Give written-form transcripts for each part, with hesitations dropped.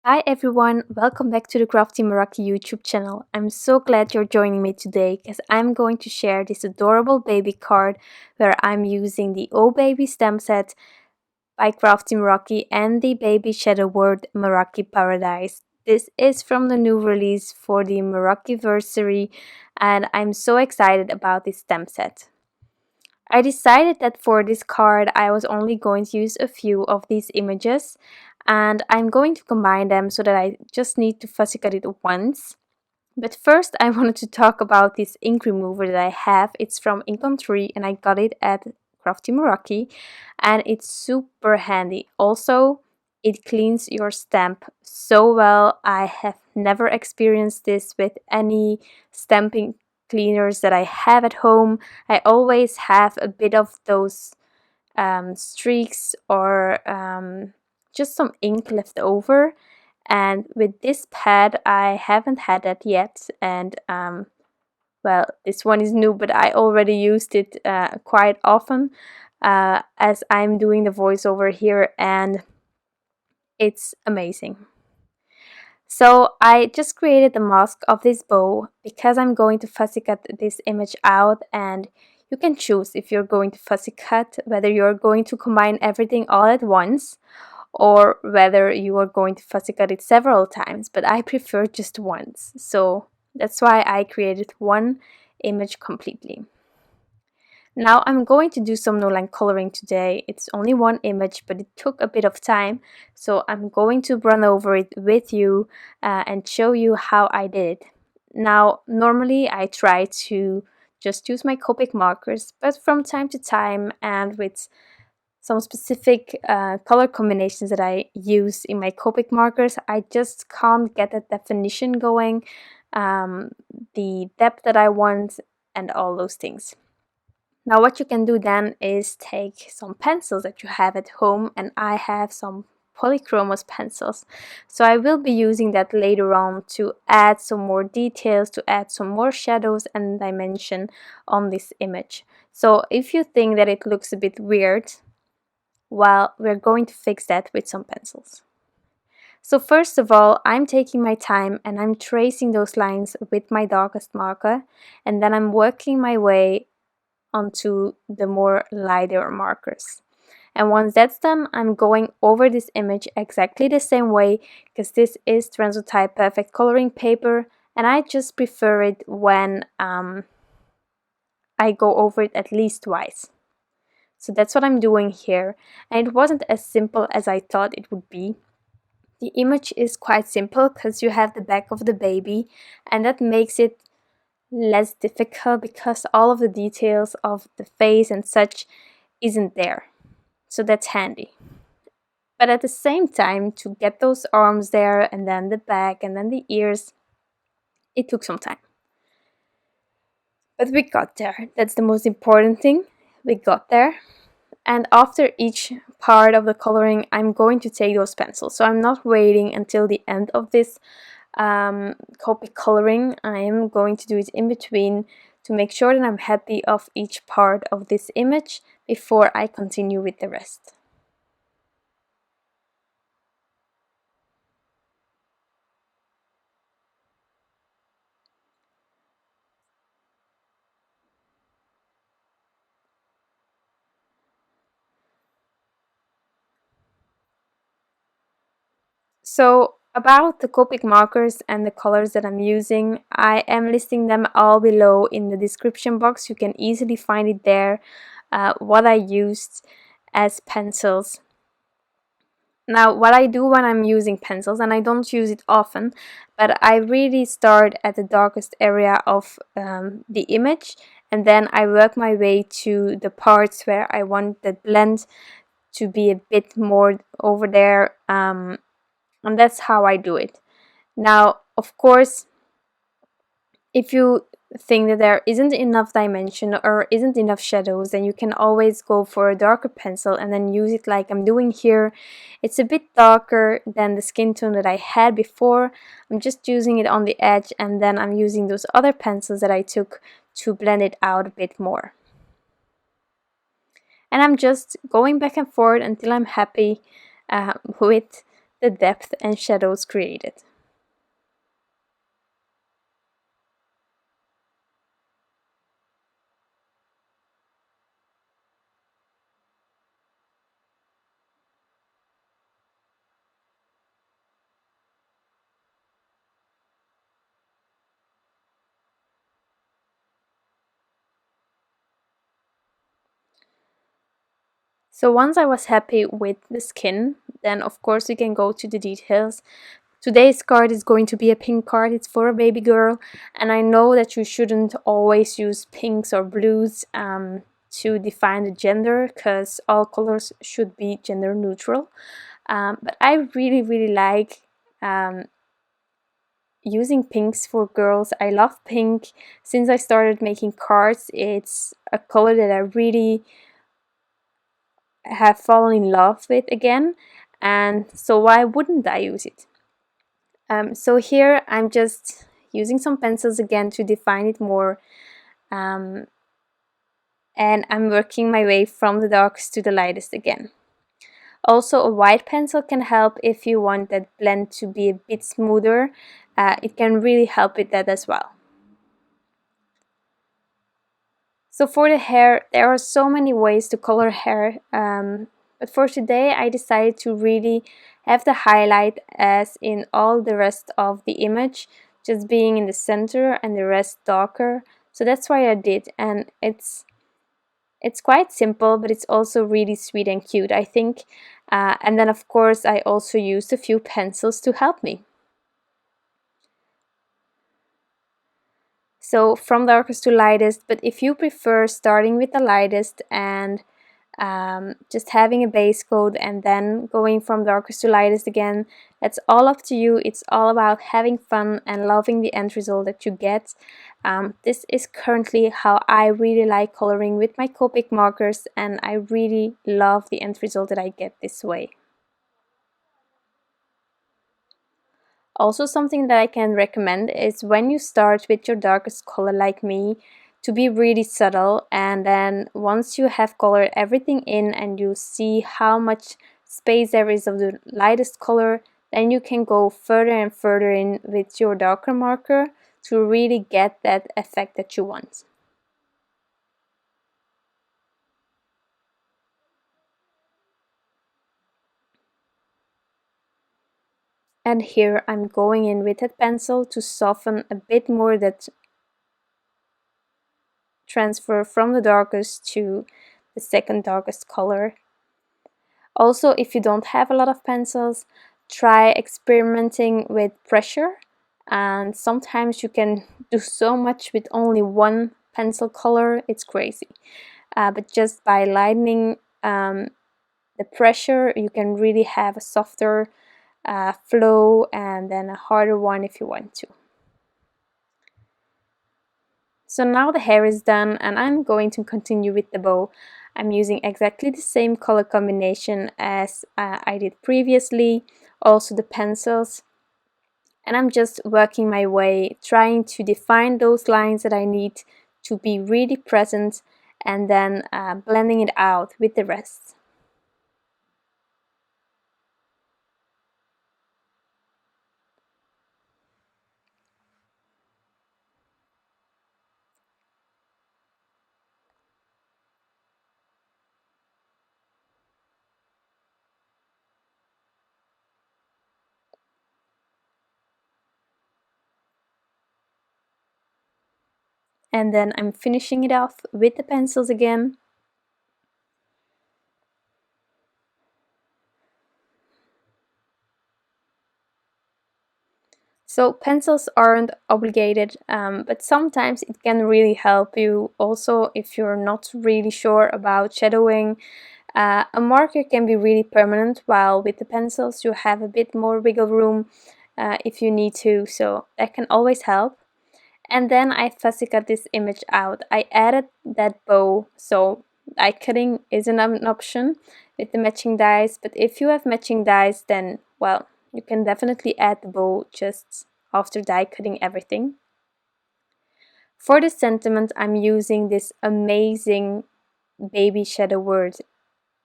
Hi everyone, welcome back to the Crafty Meraki YouTube channel. I'm so glad you're joining me today because I'm going to share this adorable baby card where I'm using the Oh Baby stamp set by Crafty Meraki and the baby shadow word Meraki Paradise. This is from the new release for the merakiversary and I'm so excited about this stamp set. I decided that for this card I was only going to use a few of these images and I'm going to combine them so that I just need to fussy cut it once. But first I wanted to talk about this ink remover that I have. It's from Ink on 3 and I got it at Crafty Meraki and it's super handy. Also, it cleans your stamp so well. I have never experienced this with any stamping cleaners that I have at home. I always have a bit of those streaks or just some ink left over, and with this pad I haven't had that yet, and well, this one is new, but I already used it quite often as I'm doing the voiceover here, and it's amazing. So I just created the mask of this bow because I'm going to fussy cut this image out, and you can choose if you're going to fussy cut, whether you're going to combine everything all at once or whether you are going to fussy cut it several times, but I prefer just once. So that's why I created one image completely. Now I'm going to do some Noline coloring today. It's only one image, but it took a bit of time, so I'm going to run over it with you and show you how I did it. Now, normally I try to just use my Copic markers, but from time to time and with some specific color combinations that I use in my Copic markers, I just can't get that definition going, the depth that I want, and all those things. Now what you can do then is take some pencils that you have at home, and I have some Polychromos pencils. So I will be using that later on to add some more details, to add some more shadows and dimension on this image. So if you think that it looks a bit weird, well, we're going to fix that with some pencils. So first of all, I'm taking my time and I'm tracing those lines with my darkest marker, and then I'm working my way onto the more lighter markers. And once that's done, I'm going over this image exactly the same way, because this is Transotype perfect coloring paper and I just prefer it when I go over it at least twice. So that's what I'm doing here, and it wasn't as simple as I thought it would be. The image is quite simple because you have the back of the baby, and that makes it less difficult because all of the details of the face and such isn't there. So that's handy. But at the same time, to get those arms there and then the back and then the ears, it took some time. But we got there. That's the most important thing. We got there. And after each part of the coloring, I'm going to take those pencils. So I'm not waiting until the end of this Copic coloring. I am going to do it in between to make sure that I'm happy of each part of this image before I continue with the rest. So about the Copic markers and the colors that I'm using, I am listing them all below in the description box. You can easily find it there, what I used as pencils. Now, what I do when I'm using pencils, and I don't use it often, but I really start at the darkest area of the image, and then I work my way to the parts where I want the blend to be a bit more over there, and that's how I do it. Now, of course, if you think that there isn't enough dimension or isn't enough shadows, then you can always go for a darker pencil and then use it like I'm doing here. It's a bit darker than the skin tone that I had before. I'm just using it on the edge, and then I'm using those other pencils that I took to blend it out a bit more. And I'm just going back and forth until I'm happy with the depth and shadows created. So once I was happy with the skin, then of course we can go to the details. Today's card is going to be a pink card. It's for a baby girl, and I know that you shouldn't always use pinks or blues to define the gender, because all colors should be gender neutral. But I really like using pinks for girls. I love pink. Since I started making cards, it's a color that I really have fallen in love with again, and so why wouldn't I use it? So here I'm just using some pencils again to define it more, and I'm working my way from the darkest to the lightest again. Also, a white pencil can help if you want that blend to be a bit smoother. It can really help with that as well. So for the hair, there are so many ways to color hair, but for today I decided to really have the highlight as in all the rest of the image, just being in the center and the rest darker. So that's why I did, and it's quite simple, but it's also really sweet and cute, I think. And then of course I also used a few pencils to help me. So from darkest to lightest, but if you prefer starting with the lightest and just having a base coat and then going from darkest to lightest again, that's all up to you. It's all about having fun and loving the end result that you get. This is currently how I really like coloring with my Copic markers, and I really love the end result that I get this way. Also, something that I can recommend is when you start with your darkest color like me, to be really subtle, and then once you have colored everything in and you see how much space there is of the lightest color, then you can go further and further in with your darker marker to really get that effect that you want. And here I'm going in with that pencil to soften a bit more that transfer from the darkest to the second darkest color. Also, if you don't have a lot of pencils, try experimenting with pressure, and sometimes you can do so much with only one pencil color, it's crazy. But just by lightening the pressure, you can really have a softer flow and then a harder one if you want to. So now the hair is done, and I'm going to continue with the bow. I'm using exactly the same color combination as I did previously, also the pencils. And I'm just working my way, trying to define those lines that I need to be really present, and then blending it out with the rest. And then I'm finishing it off with the pencils again. So pencils aren't obligated, but sometimes it can really help you. Also, if you're not really sure about shadowing, a marker can be really permanent, while with the pencils you have a bit more wiggle room if you need to, so that can always help. And then I fussy cut this image out. I added that bow, so die cutting isn't an option with the matching dies, but if you have matching dies, then well, you can definitely add the bow just after die cutting everything. For the sentiment, I'm using this amazing baby shadow word,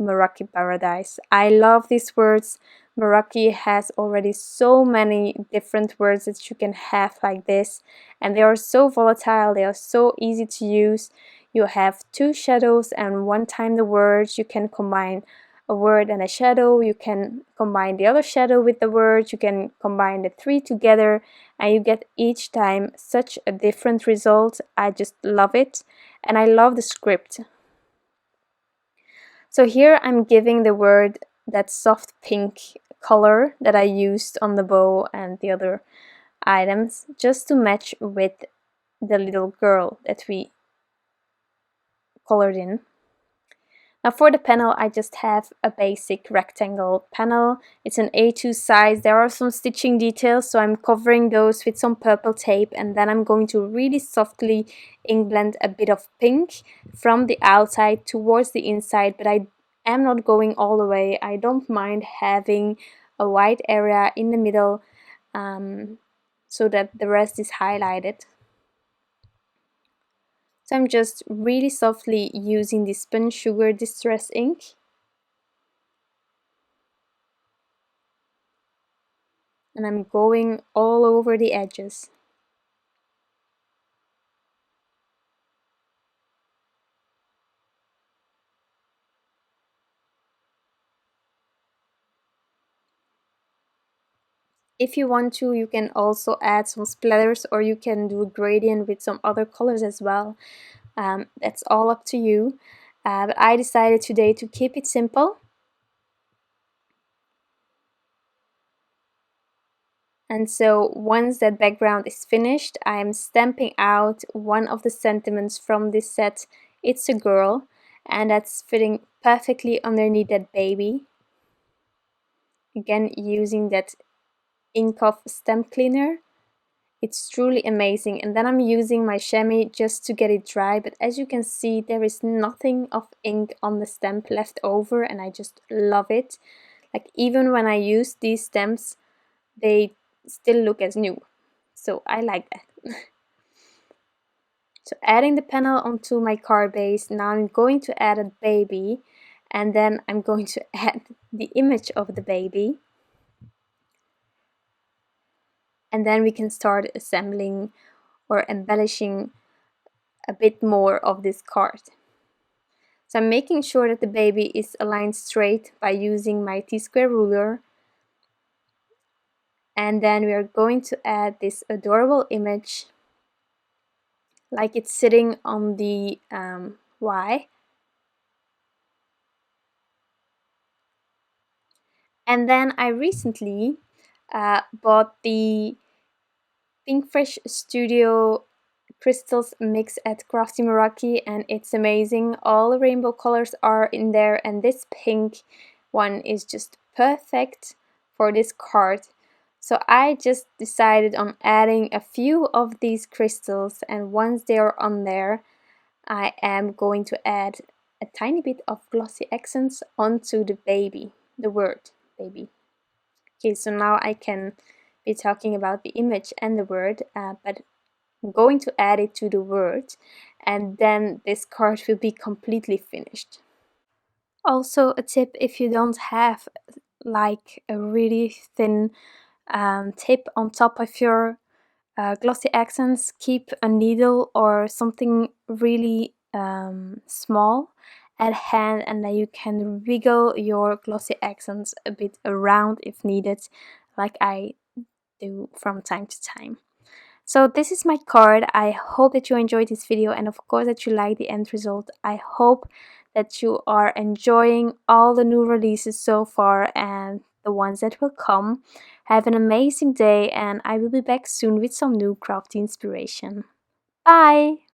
Meraki Paradise. I love these words. Meraki has already so many different words that you can have like this, and they are so volatile, they are so easy to use. You have two shadows and one time the words. You can combine a word and a shadow, you can combine the other shadow with the word, you can combine the three together, and you get each time such a different result. I just love it, and I love the script. So here I'm giving the word that soft pink color that I used on the bow and the other items, just to match with the little girl that we colored in. Now for the panel, I just have a basic rectangle panel. It's an A2 size. There are some stitching details, so I'm covering those with some purple tape, and then I'm going to really softly ink blend a bit of pink from the outside towards the inside, but I am not going all the way. I don't mind having a white area in the middle so that the rest is highlighted. So I'm just really softly using the Spun Sugar Distress ink. And I'm going all over the edges. If you want to, you can also add some splatters, or you can do a gradient with some other colors as well. That's all up to you. But I decided today to keep it simple. And so once that background is finished, I am stamping out one of the sentiments from this set. It's a girl, and that's fitting perfectly underneath that baby. Again, using that Inkoff stamp cleaner. It's truly amazing. And then I'm using my chamois just to get it dry, but as you can see, there is nothing of ink on the stamp left over, and I just love it. Like, even when I use these stamps, they still look as new, so I like that. So adding the panel onto my card base, now I'm going to add a baby, and then I'm going to add the image of the baby. And then we can start assembling or embellishing a bit more of this card. So I'm making sure that the baby is aligned straight by using my T-square ruler. And then we are going to add this adorable image, like it's sitting on the Y. And then I recently bought the Pinkfresh Studio crystals mix at Crafty Meraki, and it's amazing. All the rainbow colors are in there, and this pink one is just perfect for this card. So I just decided on adding a few of these crystals, and once they are on there, I am going to add a tiny bit of glossy accents onto the baby, the word baby. Okay, so now I can be talking about the image and the word, but I'm going to add it to the word, and then this card will be completely finished. Also a tip, if you don't have like a really thin tip on top of your glossy accents, keep a needle or something really small at hand, and then you can wiggle your glossy accents a bit around if needed, like I do from time to time. So this is my card. I hope that you enjoyed this video, and of course that you like the end result. I hope that you are enjoying all the new releases so far and the ones that will come. Have an amazing day, and I will be back soon with some new crafty inspiration. Bye!